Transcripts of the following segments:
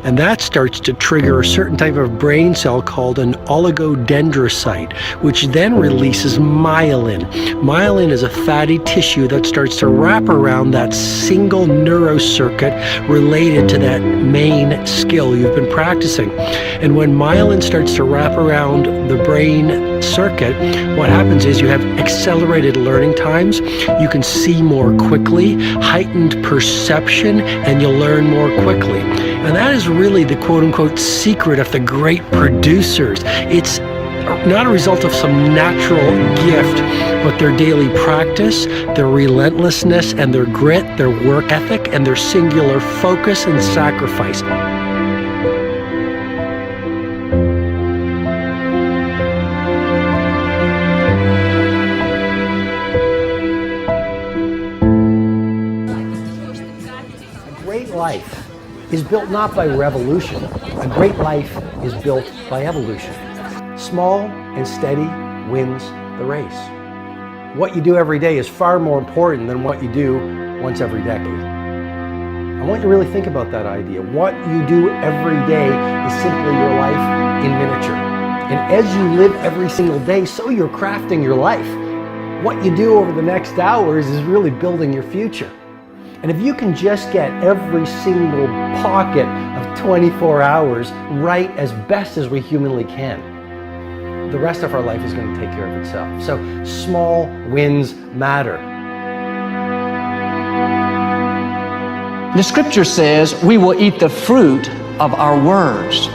And that starts to trigger a certain type of brain cell called an oligodendrocyte, which then releases myelin. Myelin is a fatty tissue that starts to wrap around that single neurocircuit related to that main skill you've been practicing. And when myelin starts to wrap around the brain circuit, what happens is you have accelerated learning times, you can see more quickly, heightened perception, and you'll learn more quickly. And that is really the quote-unquote secret of the great producers. It's not a result of some natural gift, but their daily practice, their relentlessness and their grit, their work ethic, and their singular focus and sacrifice. A great life is built not by revolution. A great life is built by evolution. Small and steady wins the race. What you do every day is far more important than what you do once every decade. I want you to really think about that idea. What you do every day is simply your life in miniature. And as you live every single day, so you're crafting your life. What you do over the next hours is really building your future. And if you can just get every single pocket of 24 hours right as best as we humanly can, the rest of our life is going to take care of itself. So small wins matter. The scripture says we will eat the fruit of our words.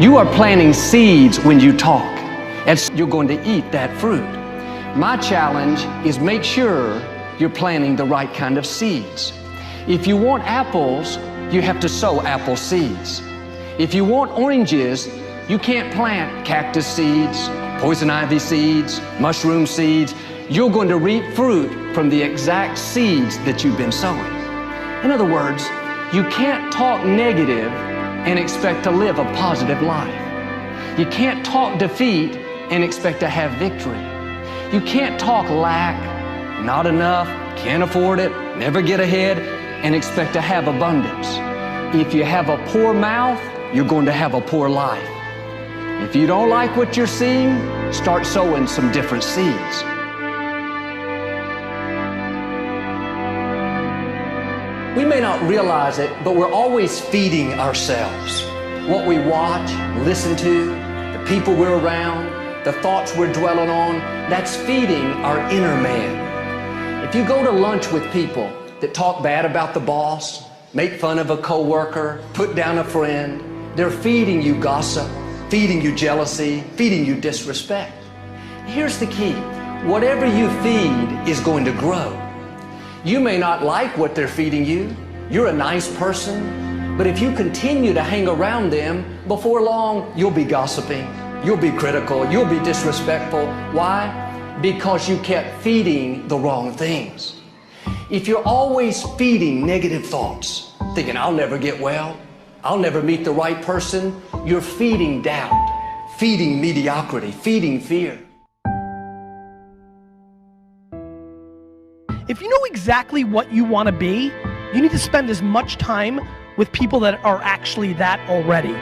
You are planting seeds when you talk, and you're going to eat that fruit. My challenge is make sure you're planting the right kind of seeds. If you want apples, you have to sow apple seeds. If you want oranges, you can't plant cactus seeds, poison ivy seeds, mushroom seeds. You're going to reap fruit from the exact seeds that you've been sowing. In other words, you can't talk negative and expect to live a positive life. You can't talk defeat and expect to have victory. You can't talk lack, not enough, can't afford it, never get ahead, and expect to have abundance. If you have a poor mouth, you're going to have a poor life. If you don't like what you're seeing, start sowing some different seeds. We may not realize it, but we're always feeding ourselves. What we watch, listen to, the people we're around, the thoughts we're dwelling on, that's feeding our inner man. If you go to lunch with people that talk bad about the boss, make fun of a coworker, put down a friend, they're feeding you gossip, feeding you jealousy, feeding you disrespect. Here's the key. Whatever you feed is going to grow. You may not like what they're feeding you. You're a nice person, but if you continue to hang around them, before long, you'll be gossiping, you'll be critical, you'll be disrespectful. Why? Because you kept feeding the wrong things. If you're always feeding negative thoughts, thinking, I'll never get well, I'll never meet the right person, you're feeding doubt, feeding mediocrity, feeding fear. If you know exactly what you want to be, you need to spend as much time with people that are actually that already.